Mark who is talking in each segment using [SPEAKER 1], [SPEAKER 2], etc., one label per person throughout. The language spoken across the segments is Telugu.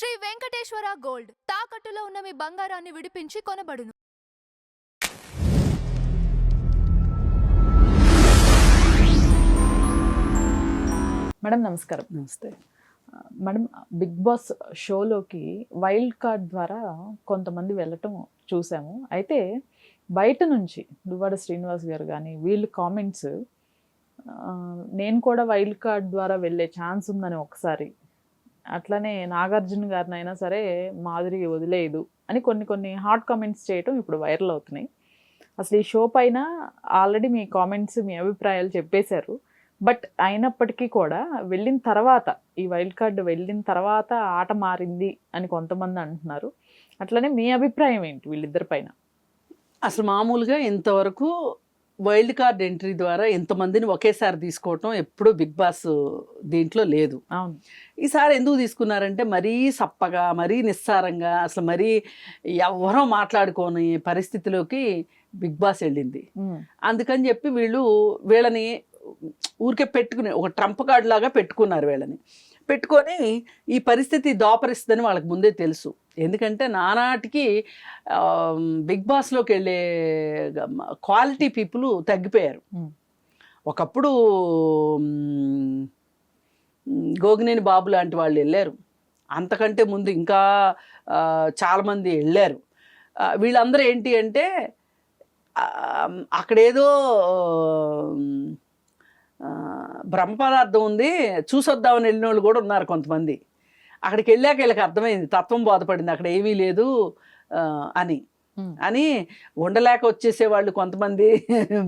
[SPEAKER 1] శ్రీ వెంకటేశ్వర గోల్డ్ తాకట్టులో ఉన్న మీ బంగారాన్ని విడిపించి కొనబడును.
[SPEAKER 2] మేడం నమస్కారం.
[SPEAKER 3] నమస్తే
[SPEAKER 2] మేడం, బిగ్ బాస్ షోలోకి వైల్డ్ కార్డ్ ద్వారా కొంతమంది వెళ్ళటం చూసాము. అయితే బయట నుంచి దువ్వాడ శ్రీనివాస్ గారు కానీ వీళ్ళు కామెంట్స్, నేను కూడా వైల్డ్ కార్డ్ ద్వారా వెళ్ళే ఛాన్స్ ఉందని ఒకసారి, అట్లనే నాగార్జున గారినైనా సరే మాధురి వదిలేదు అని కొన్ని హాట్ కామెంట్స్ చేయటం ఇప్పుడు వైరల్ అవుతున్నాయి. అసలు ఈ షో పైన ఆల్రెడీ మీ కామెంట్స్, మీ అభిప్రాయాలు చెప్పేశారు. బట్ అయినప్పటికీ కూడా వెళ్ళిన తర్వాత, ఈ వైల్డ్ కార్డ్ వెళ్ళిన తర్వాత ఆట మారింది అని కొంతమంది అంటున్నారు. అట్లనే మీ అభిప్రాయం ఏంటి వీళ్ళిద్దరి పైన?
[SPEAKER 3] అసలు మామూలుగా ఇంతవరకు వైల్డ్ కార్డ్ ఎంట్రీ ద్వారా ఎంతమందిని ఒకేసారి తీసుకోవటం ఎప్పుడూ బిగ్ బాస్ దీంట్లో లేదు.
[SPEAKER 2] అవును,
[SPEAKER 3] ఈసారి ఎందుకు తీసుకున్నారంటే మరీ సప్పగా, మరీ నిస్సారంగా, అసలు మరీ ఎవరో మాట్లాడుకోని పరిస్థితిలోకి బిగ్ బాస్ వెళ్ళింది. అందుకని చెప్పి వీళ్ళని ఊరికే పెట్టుకుని ఒక ట్రంప్ కార్డ్ లాగా పెట్టుకున్నారు. వీళ్ళని పెట్టుకొని ఈ పరిస్థితి దోపరిస్తుందని వాళ్ళకి ముందే తెలుసు. ఎందుకంటే నానాటికి బిగ్ బాస్లోకి వెళ్ళే క్వాలిటీ పీపుల్ తగ్గిపోయారు. ఒకప్పుడు గోగినేని బాబు లాంటి వాళ్ళు వెళ్ళారు, అంతకంటే ముందు ఇంకా చాలామంది వెళ్ళారు. వీళ్ళందరూ ఏంటి అంటే అక్కడేదో బ్రహ్మ పదార్థం ఉంది చూసొద్దామని వెళ్ళిన వాళ్ళు కూడా ఉన్నారు కొంతమంది. అక్కడికి వెళ్ళాక వీళ్ళకి అర్థమైంది, తత్వం బోధపడింది, అక్కడ ఏమీ లేదు అని ఉండలేక వచ్చేసేవాళ్ళు కొంతమంది,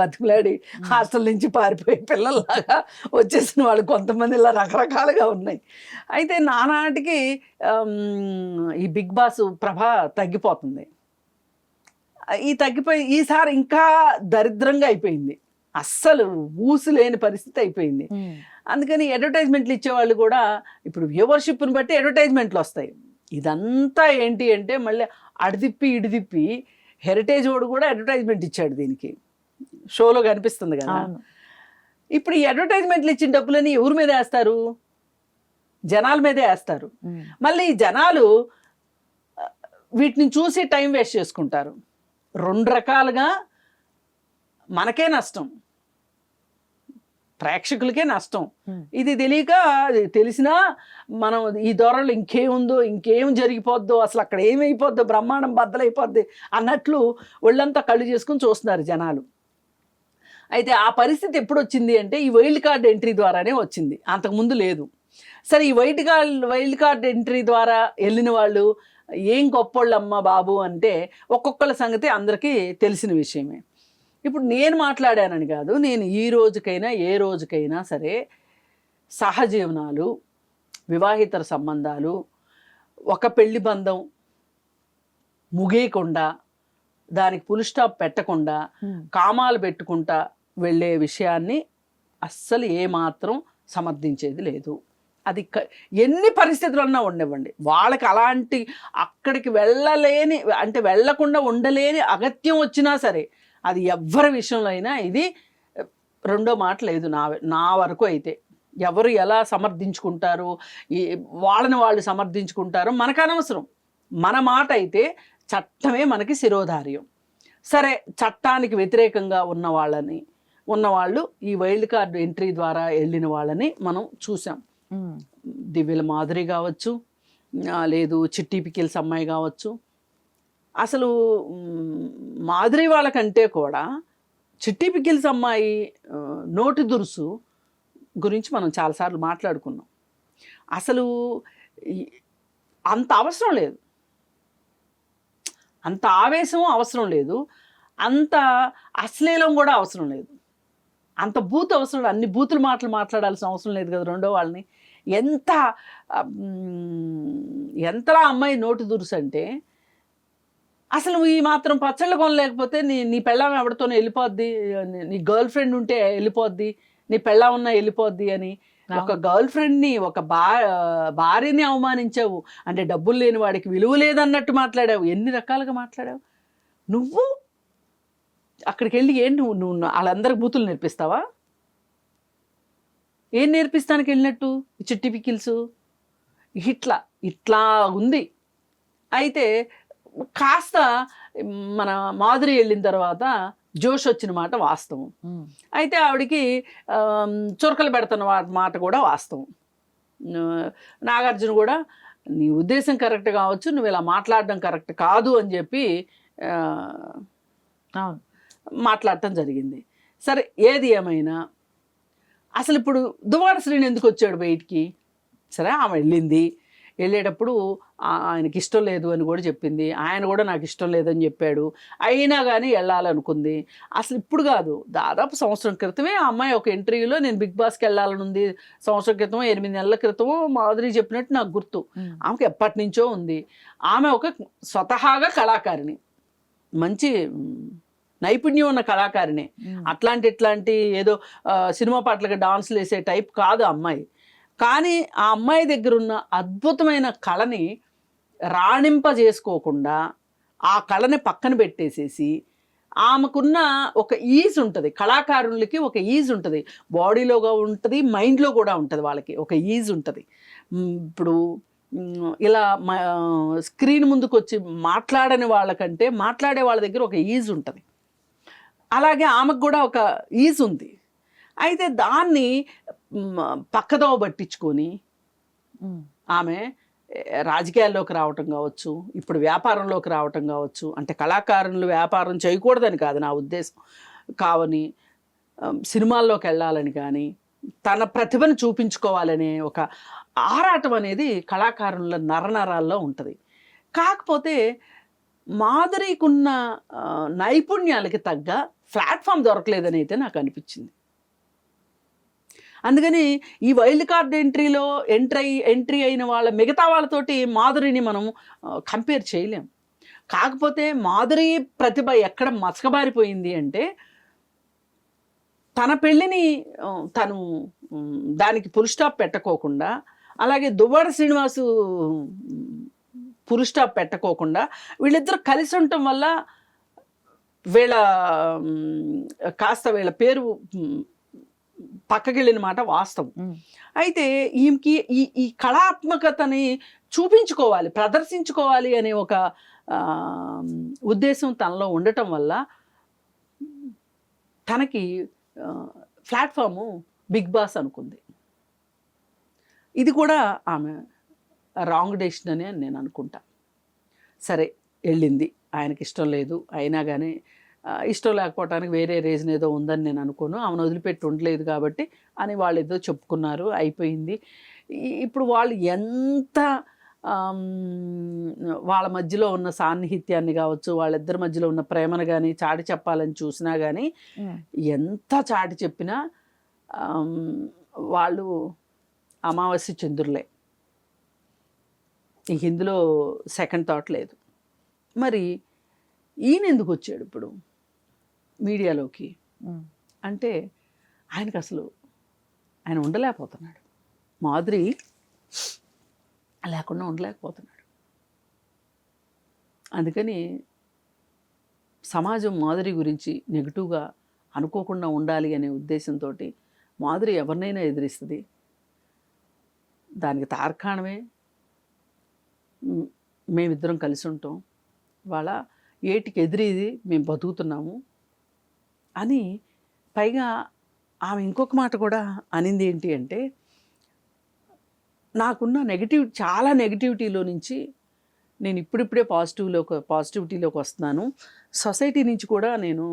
[SPEAKER 3] బతుకులాడి హాస్టల్ నుంచి పారిపోయే పిల్లల్లాగా వచ్చేసిన వాళ్ళు కొంతమంది, ఇలా రకరకాలుగా ఉన్నాయి. అయితే నానాటికి ఈ బిగ్ బాస్ ప్రభ తగ్గిపోతుంది. తగ్గిపోయి ఈసారి ఇంకా దరిద్రంగా అయిపోయింది, అస్సలు ఊసులేని పరిస్థితి అయిపోయింది. అందుకని అడ్వర్టైజ్మెంట్లు ఇచ్చేవాళ్ళు కూడా ఇప్పుడు వ్యూవర్షిప్ని బట్టి అడ్వర్టైజ్మెంట్లు వస్తాయి. ఇదంతా ఏంటి అంటే మళ్ళీ అడిదిప్పి ఇడిదిప్పి హెరిటేజ్ వాడు కూడా అడ్వర్టైజ్మెంట్ ఇచ్చాడు దీనికి, షోలో కనిపిస్తుంది కదా. ఇప్పుడు ఈ అడ్వర్టైజ్మెంట్లు ఇచ్చిన డబ్బులని ఎవరి మీద వేస్తారు? జనాల మీదే వేస్తారు. మళ్ళీ జనాలు వీటిని చూసి టైం వేస్ట్ చేసుకుంటారు. రెండు రకాలుగా మనకే నష్టం, ప్రేక్షకులకే నష్టం. ఇది తెలియక, తెలిసినా మనం ఈ ధోరణిలో ఇంకేం జరిగిపోద్దో, అసలు అక్కడ ఏమైపోద్దో, బ్రహ్మాండం బద్దలైపోద్ది అన్నట్లు ఒళ్ళంతా కళ్ళు చేసుకుని చూస్తున్నారు జనాలు. అయితే ఆ పరిస్థితి ఎప్పుడు వచ్చింది అంటే ఈ వైల్డ్ కార్డ్ ఎంట్రీ ద్వారానే వచ్చింది, అంతకుముందు లేదు. సరే, ఈ వైల్డ్ కార్డ్ ఎంట్రీ ద్వారా వెళ్ళిన వాళ్ళు ఏం గొప్పోళ్ళమ్మ బాబు అంటే ఒక్కొక్కళ్ళ సంగతి అందరికీ తెలిసిన విషయమే. ఇప్పుడు నేను మాట్లాడానని కాదు, నేను ఈ రోజుకైనా ఏ రోజుకైనా సరే సహజీవనాలు, వివాహితర సంబంధాలు, ఒక పెళ్లి బంధం ముగియకుండా, దానికి ఫుల్ స్టాప్ పెట్టకుండా కామాలు పెట్టుకుంటా వెళ్ళే విషయాన్ని అస్సలు ఏమాత్రం సమర్థించేది లేదు. అది ఎన్ని పరిస్థితులన్నా ఉండనివ్వండి, వాళ్ళకి అలాంటి అక్కడికి వెళ్ళలేని, అంటే వెళ్లకుండా ఉండలేని అగత్యం వచ్చినా సరే, అది ఎవ్వరి విషయంలో అయినా ఇది రెండో మాట లేదు. నా వరకు అయితే ఎవరు ఎలా సమర్థించుకుంటారు, వాళ్ళని వాళ్ళు సమర్థించుకుంటారో మనకు అనవసరం. మన మాట అయితే చట్టమే మనకి శిరోధార్యం. సరే, చట్టానికి వ్యతిరేకంగా ఉన్నవాళ్ళు ఈ వైల్డ్ కార్డ్ ఎంట్రీ ద్వారా వెళ్ళిన వాళ్ళని మనం చూసాం. దివ్యల మాధురి కావచ్చు, లేదు చిట్టి పికిల్స్ అమ్మాయి కావచ్చు. అసలు మాధురి వాళ్ళకంటే కూడా చిట్టి పికిల్స్ అమ్మాయి నోటి దురుసు గురించి మనం చాలాసార్లు మాట్లాడుకున్నాం. అసలు అంత అవసరం లేదు, అంత ఆవేశం అవసరం లేదు, అంత అశ్లీలం కూడా అవసరం లేదు, అంత బూత్ అవసరం లేదు, అన్ని బూతులు మాట్లాడాల్సిన అవసరం లేదు కదా రెండో వాళ్ళని. ఎంతలా అమ్మాయి నోటి దురుసు అంటే, అసలు ఈ మాత్రం పచ్చళ్ళు కొనలేకపోతే నీ పెళ్ళాం ఎవరితోనే వెళ్ళిపోద్ది, నీ గర్ల్ ఫ్రెండ్ ఉంటే వెళ్ళిపోద్ది, నీ పెళ్ళాం ఉన్నా వెళ్ళిపోద్ది అని ఒక గర్ల్ ఫ్రెండ్ని, ఒక భార్యని అవమానించావు అంటే డబ్బులు లేని వాడికి విలువ లేదన్నట్టు మాట్లాడావు. ఎన్ని రకాలుగా మాట్లాడావు నువ్వు. అక్కడికి వెళ్ళి నువ్వు వాళ్ళందరికి బూతులు నేర్పిస్తావా? ఏం నేర్పిస్తానికి వెళ్ళినట్టు చిట్టి పికిల్స్? ఇట్లా ఉంది. అయితే కాస్త మన మాధురి వెళ్ళిన తర్వాత జోష్ వచ్చిన మాట వాస్తవం. అయితే ఆవిడికి చురకలు పెడుతున్న మాట కూడా వాస్తవం. నాగార్జున కూడా నీ ఉద్దేశం కరెక్ట్ కావచ్చు, నువ్వు ఇలా మాట్లాడడం కరెక్ట్ కాదు అని చెప్పి మాట్లాడటం జరిగింది. సరే, ఏది ఏమైనా అసలు ఇప్పుడు దువ్వాడ శ్రీని ఎందుకు వచ్చాడు బయటికి? సరే, ఆమె వెళ్ళేటప్పుడు ఆయనకి ఇష్టం లేదు అని కూడా చెప్పింది, ఆయన కూడా నాకు ఇష్టం లేదని చెప్పాడు. అయినా కానీ వెళ్ళాలనుకుంది. అసలు ఇప్పుడు కాదు, దాదాపు సంవత్సరం క్రితమే ఆ అమ్మాయి ఒక ఇంటర్వ్యూలో నేను బిగ్ బాస్కి వెళ్ళాలని ఉంది, సంవత్సరం క్రితమో 8 నెలల క్రితమో మాధురి చెప్పినట్టు నాకు గుర్తు. ఆమెకి ఎప్పటి నుంచో ఉంది. ఆమె ఒక స్వతహాగా కళాకారిణి, మంచి నైపుణ్యం ఉన్న కళాకారిణి. ఇట్లాంటి ఏదో సినిమా పాటలకు డాన్సులు వేసే టైప్ కాదు అమ్మాయి. కానీ ఆ అమ్మాయి దగ్గర ఉన్న అద్భుతమైన కళని రాణింపజేసుకోకుండా ఆ కళని పక్కన పెట్టేసేసి ఆమెకున్న ఒక ఈజ్ ఉంటుంది, కళాకారులకి ఒక ఈజ్ ఉంటుంది, బాడీలో ఉంటుంది, మైండ్లో కూడా ఉంటుంది, వాళ్ళకి ఒక ఈజ్ ఉంటుంది. ఇప్పుడు ఇలా స్క్రీన్ ముందుకు వచ్చి మాట్లాడని వాళ్ళకంటే మాట్లాడే వాళ్ళ దగ్గర ఒక ఈజ్ ఉంటుంది. అలాగే ఆమెకు కూడా ఒక ఈజ్ ఉంది. అయితే దాన్ని పక్కదోవ పట్టించుకొని ఆమె రాజకీయాల్లోకి రావటం కావచ్చు, ఇప్పుడు వ్యాపారంలోకి రావటం కావచ్చు. అంటే కళాకారులు వ్యాపారం చేయకూడదని కాదు నా ఉద్దేశం, కావని సినిమాల్లోకి వెళ్ళాలని కానీ తన ప్రతిభను చూపించుకోవాలనే ఒక ఆరాటం అనేది కళాకారుల నరనరాల్లో ఉంటుంది. కాకపోతే మాధురికున్న నైపుణ్యాలకి తగ్గ ప్లాట్ఫామ్ దొరకలేదని అయితే నాకు అనిపించింది. అందుకని ఈ వైల్డ్ కార్డ్ ఎంట్రీలో ఎంట్రీ అయిన వాళ్ళ మిగతా వాళ్ళతోటి మాధురిని మనం కంపేర్ చేయలేం. కాకపోతే మాధురి ప్రతిభ ఎక్కడ మసకబారిపోయింది అంటే తన పెళ్ళిని తను దానికి ఫుల్ స్టాప్ పెట్టకోకుండా, అలాగే దువ్వాడ శ్రీనివాసు ఫుల్ స్టాప్ పెట్టకోకుండా వీళ్ళిద్దరు కలిసి ఉండటం వల్ల వీళ్ళ పేరు పక్కకెళ్ళిన మాట వాస్తవం. అయితే ఈమెకి ఈ కళాత్మకతని చూపించుకోవాలి, ప్రదర్శించుకోవాలి అనే ఒక ఉద్దేశం తనలో ఉండటం వల్ల తనకి ప్లాట్ఫాము బిగ్ బాస్ అనుకుంది. ఇది కూడా ఆమె రాంగ్ డెసిషన్ అని నేను అనుకుంటా. సరే, వెళ్ళింది, ఆయనకి ఇష్టం లేదు, అయినా కానీ ఇష్టం లేకపోవటానికి వేరే రీజన్ ఏదో ఉందని నేను అనుకోను. ఆమెను వదిలిపెట్టి ఉండలేదు కాబట్టి అని వాళ్ళు ఏదో చెప్పుకున్నారు, అయిపోయింది. ఇప్పుడు వాళ్ళు ఎంత వాళ్ళ మధ్యలో ఉన్న సాన్నిహిత్యాన్ని కావచ్చు, వాళ్ళిద్దరి మధ్యలో ఉన్న ప్రేమను కానీ చాటి చెప్పాలని చూసినా కానీ ఎంత చాటి చెప్పినా వాళ్ళు అమావాస్య చంద్రులే. ఇంక ఇందులో సెకండ్ థాట్ లేదు. మరి ఈయన ఎందుకు వచ్చాడు ఇప్పుడు మీడియాలోకి అంటే ఆయనకు అసలు ఆయన ఉండలేకపోతున్నాడు, మాధురి లేకుండా ఉండలేకపోతున్నాడు. అందుకని సమాజం మాధురి గురించి నెగిటివ్గా అనుకోకుండా ఉండాలి అనే ఉద్దేశంతో మాధురి ఎవరినైనా ఎదిరిస్తుంది. దానికి తార్కాణమే మేమిద్దరం కలిసి ఉంటాం, వాళ్ళ ఏటికి ఎదిరిది మేము బతుకుతున్నాము అని. పైగా ఆమె ఇంకొక మాట కూడా అనింది ఏంటి అంటే, నాకున్న చాలా నెగిటివిటీలో నుంచి నేను ఇప్పుడిప్పుడే పాజిటివిటీలోకి వస్తున్నాను, సొసైటీ నుంచి కూడా నేను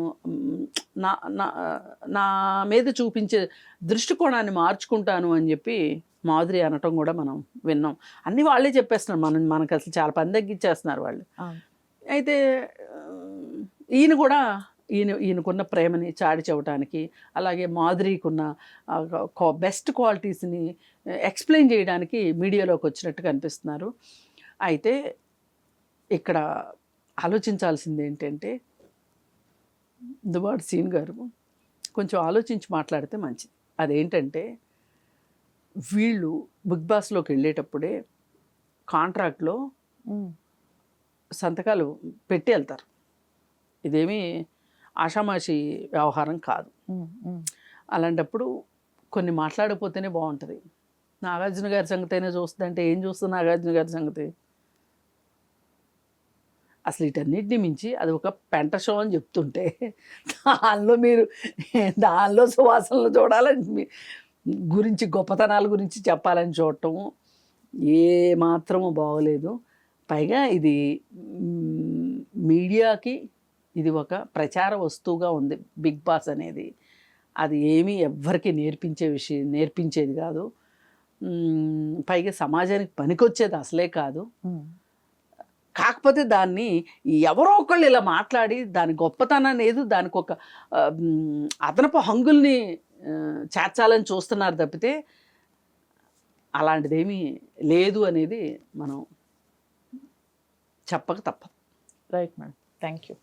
[SPEAKER 3] నా మీద చూపించే దృష్టికోణాన్ని మార్చుకుంటాను అని చెప్పి మాధురి అనటం కూడా మనం విన్నాం. అన్నీ వాళ్ళే చెప్పేస్తున్నారు, మనకు అసలు చాలా పని తగ్గించేస్తున్నారు వాళ్ళు. అయితే ఈయనకున్న ప్రేమని చాటి చెప్పడానికి, అలాగే మాధురికున్న బెస్ట్ క్వాలిటీస్ని ఎక్స్ప్లెయిన్ చేయడానికి మీడియాలోకి వచ్చినట్టుగా అనిపిస్తున్నారు. అయితే ఇక్కడ ఆలోచించాల్సింది ఏంటంటే, దువ్వాడ శ్రీను గారు కొంచెం ఆలోచించి మాట్లాడితే మంచిది. అదేంటంటే, వీళ్ళు బిగ్ బాస్లోకి వెళ్ళేటప్పుడే కాంట్రాక్ట్లో సంతకాలు పెట్టి వెళ్తారు. ఇదేమీ ఆషామాషి వ్యవహారం కాదు. అలాంటప్పుడు కొన్ని మాట్లాడకపోతేనే బాగుంటుంది. నాగార్జున గారి సంగతి అయినా చూస్తుందంటే ఏం చూస్తుంది నాగార్జున గారి సంగతి? అసలు వీటన్నిటిని మించి అది ఒక పెంట షో అని చెప్తుంటే దానిలో సువాసనలు చూడాలని గురించి గొప్పతనాల గురించి చెప్పాలని చూడటం ఏ మాత్రము బాగోలేదు. పైగా ఇది మీడియాకి ఇది ఒక ప్రచార వస్తువుగా ఉంది బిగ్ బాస్ అనేది. అది ఏమీ ఎవ్వరికి నేర్పించేది కాదు. పైగా సమాజానికి పనికొచ్చేది అసలే కాదు. కాకపోతే దాన్ని ఎవరో ఒకళ్ళు ఇలా మాట్లాడి దాని గొప్పతనాన్ని ఏదో దానికి ఒక అదనపు హంగుల్ని చేర్చాలని చూస్తున్నారు తప్పితే అలాంటిదేమీ లేదు అనేది మనం చెప్పక తప్పదు.
[SPEAKER 2] Right madam, thank you.